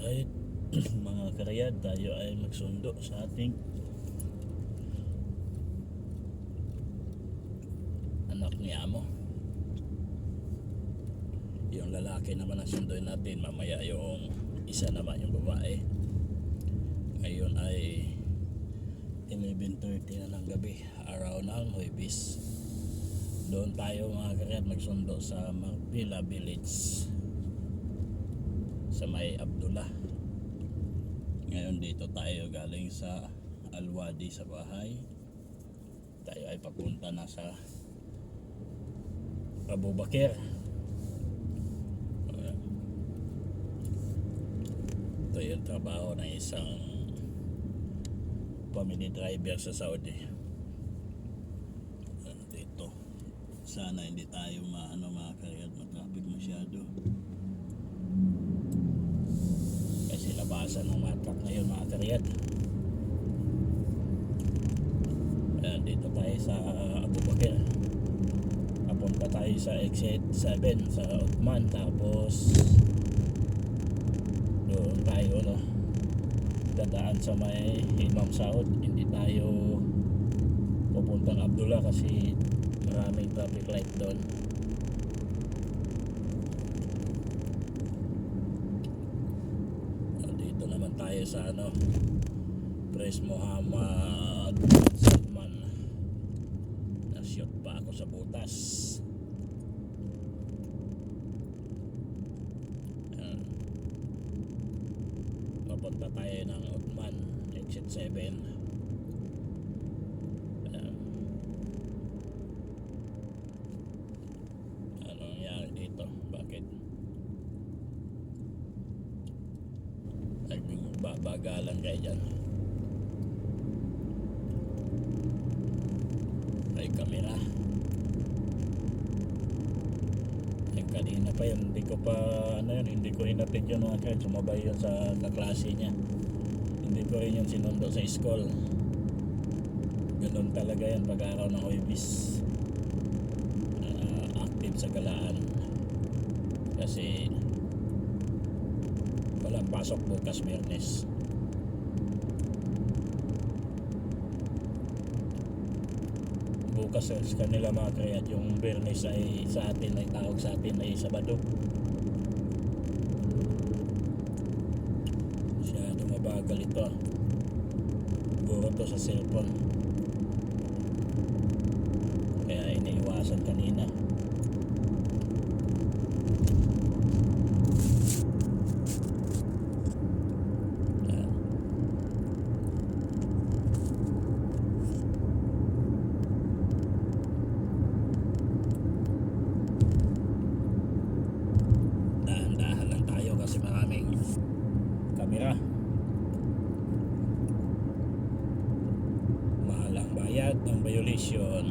Alright, mga karayad, tayo ay magsundo sa ating anak ni Amo. Yung lalaki naman ang sunduin natin, mamaya yung isa naman yung babae. Ngayon ay 11:30 na ng gabi, araw ng Huwebes. Doon tayo mga karayad magsundo sa Marpila Village sa may Abdullah. Ngayon dito tayo galing sa Al-Wadi sa bahay. Tayo ay papunta na sa Abu Bakr. Ito yung trabaho ng isang family driver sa Saudi. Dito sana hindi tayo makariyad, matraffic masyado. Kasi labasan ng mga truck ngayon mga kariyad. Dito tayo sa Abu Bakr. Papunta tayo sa exit 7 sa Uthman. Tapos doon tayo dadaan sa may Imam Saud. Hindi tayo pupuntang Abdullah kasi maraming traffic light doon. Dito naman tayo sa Pres Muhammad Salman. Nashoot pa ako sa butas. Papunta tayo ng Uthman, exit 7. Anong nangyari dito? Bakit nagbabagalan kayo dyan? Ay kamera. Yung kanina pa yun, hindi ko hinatid yun mga kahit sumabay yun sa kaklase niya. Hindi ko rin yun sinundo sa school. Ganun talaga yan pag-araw ng Huwebes. Active sa galaan kasi walang pasok bukas Biyernes. Bukas sa kanila mga kriyat, yung Biyernes ay sa atin ay tawag sa atin ay Sabado. Masyado mabagal ito. Puro to sa cellphone. Kaya iniiwasan kanina. Dahan-dahan lang tayo kasi maraming kamera. Mahal ang bayad ng violation.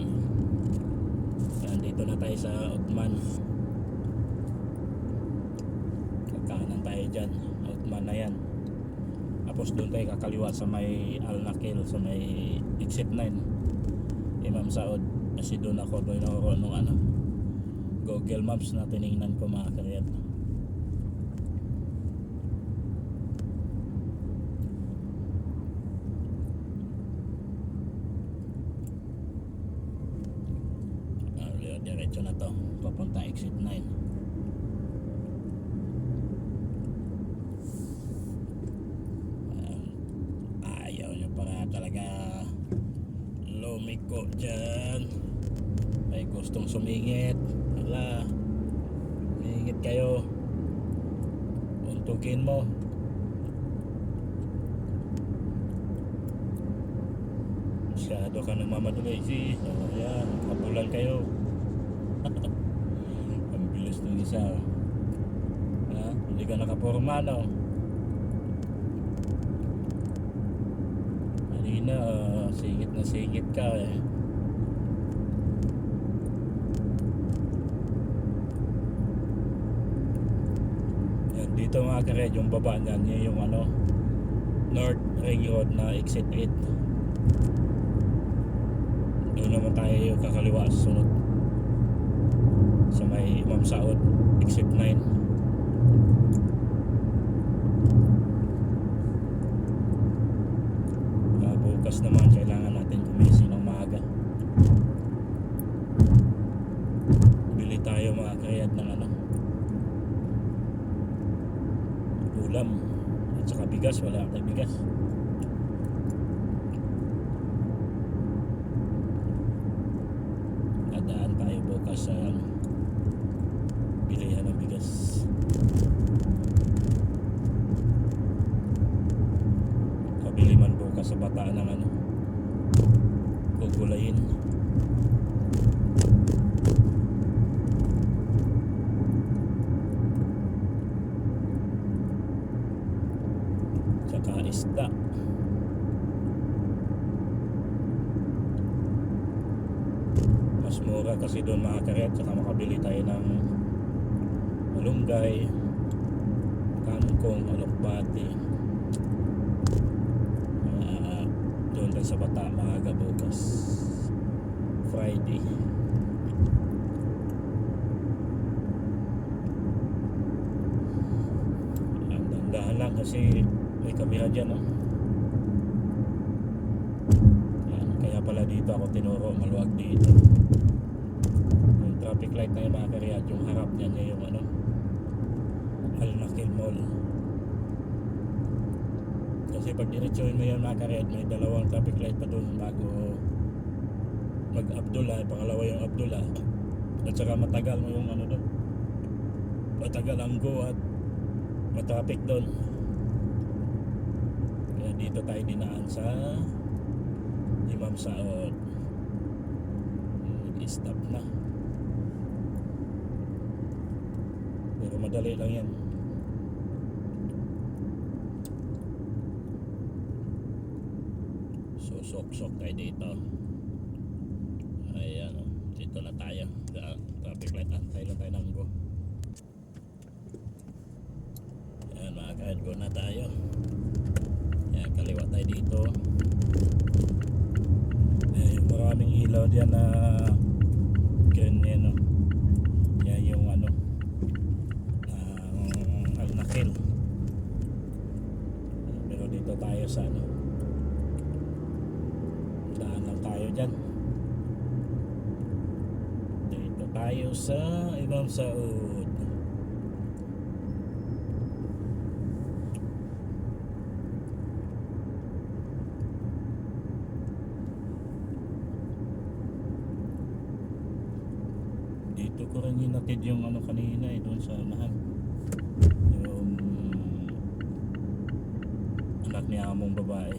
Dito na tayo sa Uthman. Kakanan tayo dyan. Uthman na yan. Tapos doon tayo kakaliwa sa may Al-Nakil, sa may exit 9 Imam Saud. Kasi doon ako nung Google Maps na tinignan ko mga kariyat. Diretso na to papunta exit 9. Ayaw nyo para talaga lumiko dyan. May gustong sumingit. Hala, sumingit kayo, untukin mo. Masyado ka nang mamadali. Ayan, kabulan kayo. Ang bilis ng isa. Hindi ka nakaporma kanina singit na singit ka Dito mga kared, yung baba niyan yung North Ring Road na exit 8. Doon naman tayo kakaliwa sunod sa may Imam Saud exit 9. ulam at saka bigas, wala akong bigas. Dadaan tayo bukas sa bilihan ng bigas. Kabili man bukas sa Bataan ng gugulayin. Saka isda. Mas mura kasi doon mga karet, saka makabili tayo ng malunggay, kangkong, alokbati. Doon tayo sa Bata maaga bukas Friday. Ang dandahan lang kasi may kamera dyan, no? Kaya pala dito ako tinuro, maluwag dito. Yung traffic light na yung mga kariyat, yung harap niya yung Al Nakil Mall. Kasi pag diretsuhin mo yung mga kariyat, may dalawang traffic light pa doon bago mag Abdullah, pangalawa yung Abdullah. At saka matagal mo yung doon, matagal ang go at matraffic doon. Kaya dito tayo dinaan sa Imam Saud. Nag-stop na. Pero madali lang yan. Susok-sok tayo dito. Ayan, dito na tayo. Traffic light, antay lang tayo ng go. Ayan mga kahit, go na tayo. Ayan, kaliwa tayo dito. Maraming ilaw diyan na green yan, no? Yan yung Al Nakil. Pero dito tayo sa daan lang tayo dyan. Dito tayo sa Imam Saud. Dito ko rin hinatid yung kanina doon sa unahan. Yung anak ni among babae.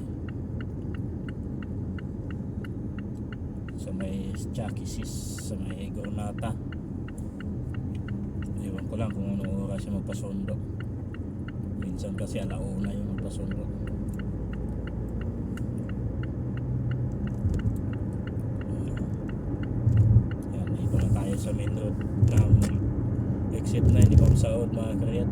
Sa may Chakisis, sa may Gornata. Iwan ko lang kung anong oras siya magpasundo. Minsan kasi alauna yung magpasundo. Sa main road ng exit 9 ni Imam Saud mga kariyat.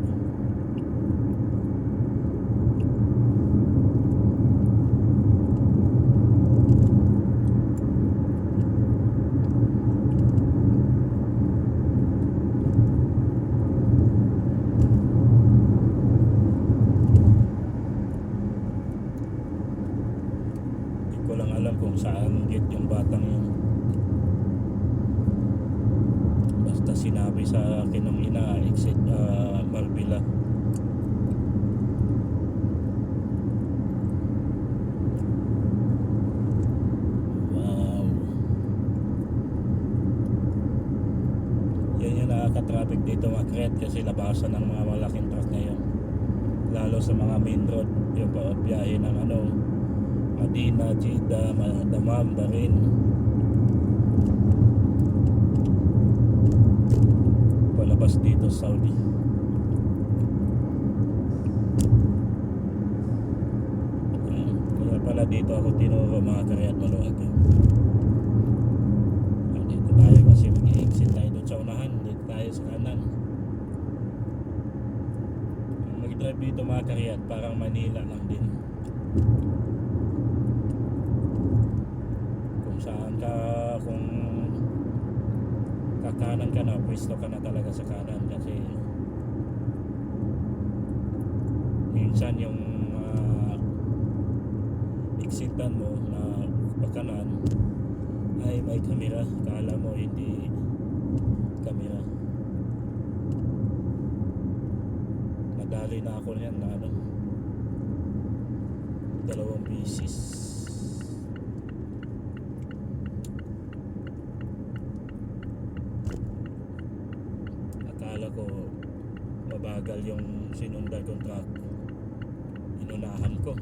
Hindi ko lang alam kung saan gate yung batang yun. Sinabi sa akin ng ina, exit Marbella. Wow. Yan yung nakaka-traffic dito mga kret, kasi labasan ng mga malaking truck ngayon. Lalo sa mga main road, yung biyahe ng Medina, Jeddah, Dammam, Bahrain. Palabas dito sa Saudi. Kaya pala dito ako tinuro mga kariyat, maluwag. Dito tayo kasi mag-exit tayo doon sa unahan. Dito tayo sa kanan. Mag-drive dito mga kariyat, parang Manila lang din. Kung saan ka, kung kakanan ka na, pwesto ka na talaga sa kanan, kasi minsan yung exitan mo na pakanan ay may kamera, kala mo hindi kamera. Nadali na ako niyan na ano, 2 beses. Akala ko mabagal yung sinundan kong truck, inunahan ko.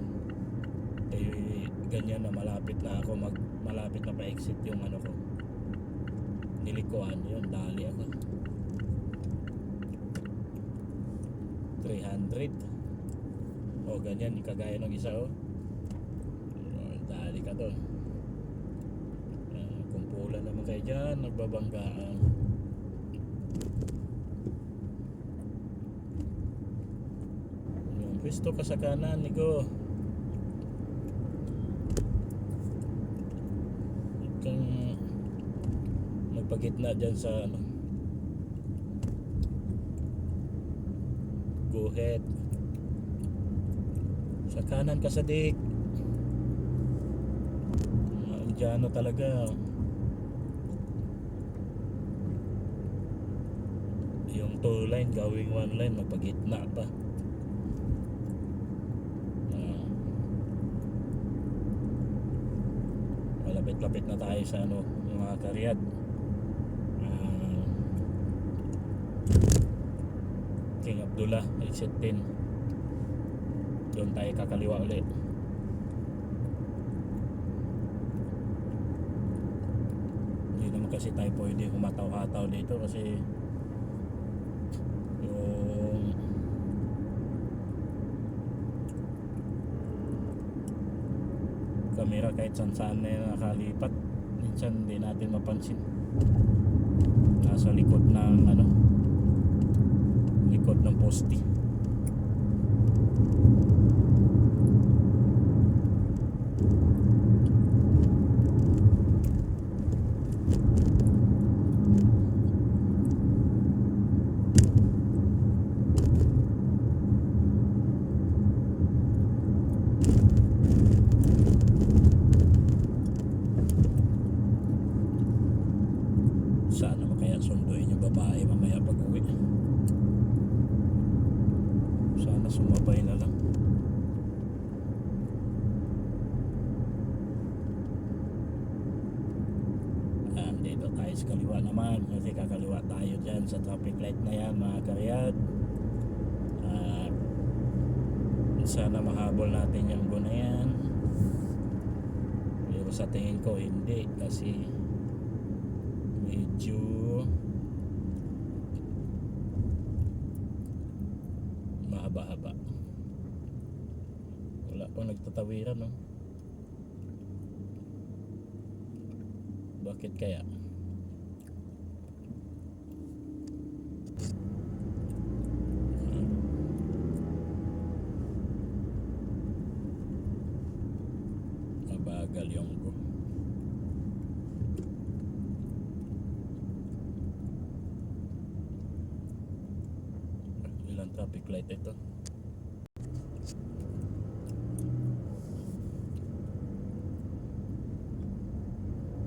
Eh ganyan na malapit na ako malapit na pa-exit yung ano ko, nilikuan yun, dali ako. 300 o ganyan, kagaya ng isa dali ka doon. Kumpulan naman kayo dyan, nagbabanggaan. Yung pwesto ka sa kanan, Nico. Kung magpagitna dyan sa ano, go ahead. Sa kanan ka, Sadik. Diyan talaga. Yung 2 line gawing 1 line, magpagitna pa. Malapit-lapit na tayo sa ano, mga karyat. King Abdullah, exit 10. Doon tayo kakaliwa ulit. Hindi naman kasi tayo pwede humataw-hataw dito kasi yung camera kahit saan na nakalipat, minsan hindi natin mapansin. Nasa likod ng ano, likod ng poste. Sana kaya sunduin yung babae mamaya pag uwi. Sana sumabay na lang. Dito tayo sa kaliwa naman, kasi kakaliwa tayo dyan sa traffic light na yan, mga karyat. Sana mahabol natin yung go na yan, pero sa tingin ko hindi, kasi medyo mahaba-haba. Wala pang nagtatawiran, no? Bakit kaya? Mabagal yung go. Ilang traffic light ito?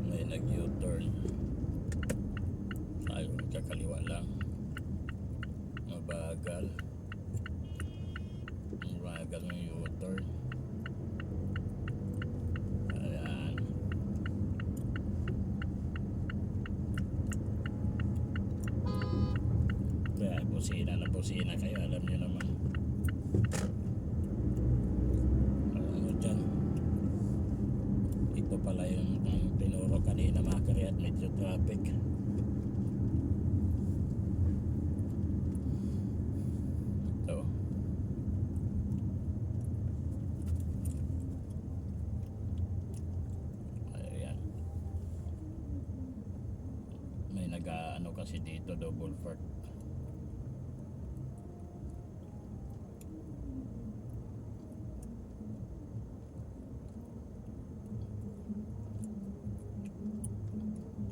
May nag-U-turn. Ayaw, kakaliwa lang. Mabagal. Mabagal ng U-turn. Ayan. Kaya busina kayo, alam nyo naman. Ano dyan? Ito pala yung tinuro kanina, mga karyat, medyo traffic. Ito. Ayan. May nag-ano kasi dito, double park.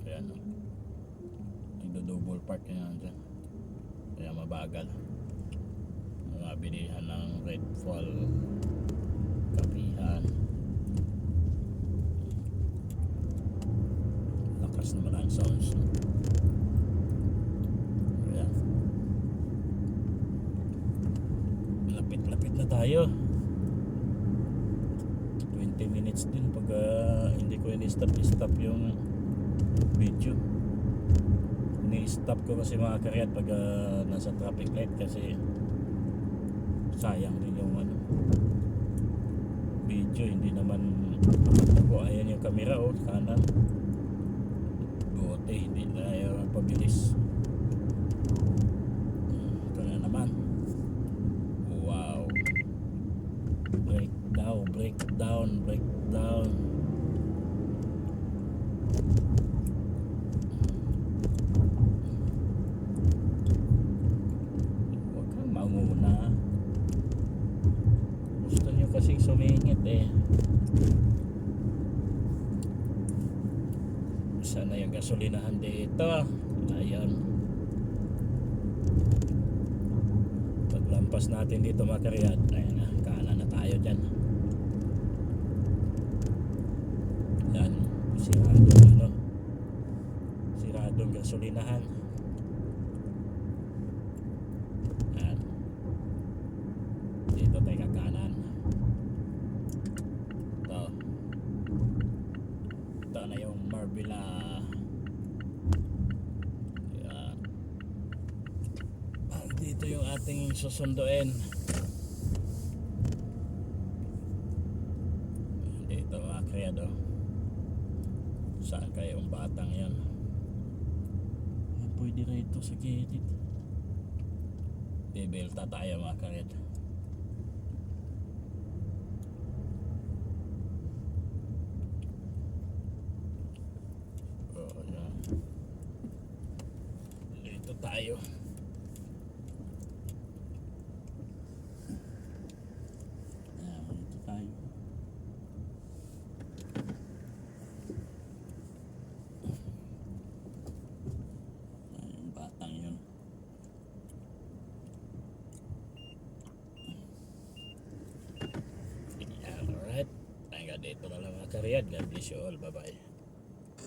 Ayan, nagdo-double park na yan dyan, kaya mabagal. Mga bilihan ng Red Fall, Kapihan. Lakas naman ang sounds. Ayan. Lapit-lapit na tayo. 20 minutes din pag hindi ko ini-stop yung video. Ni-stop ko kasi mga karyat pag nasa traffic light kasi sayang din yung video. Hindi naman ako ayan yung camera kanan. Buti hindi tayo pabilis. Ito na naman. Wow. Breakdown. Huwag kang mauna. Gusto nyo kasing sumingit eh. Sana yung gasolinahan dito. Ayan. Paglampas natin dito mga karyat, ayan na, kanan na tayo dyan. Yan, siradong gasolinahan. Yan. Dito tayo kakanan. Ito na yung Marbella. Yan. Dito yung ating susunduin. Dito mga kreado. Saan kayong batang yan? Pwede rito sa gilid. Bibelta tayo mga kreado. Dito tayo. Dito tayo. Yung batang yun. Alright. Hanggang dito na lang mga karyad. God bless you all. Bye bye.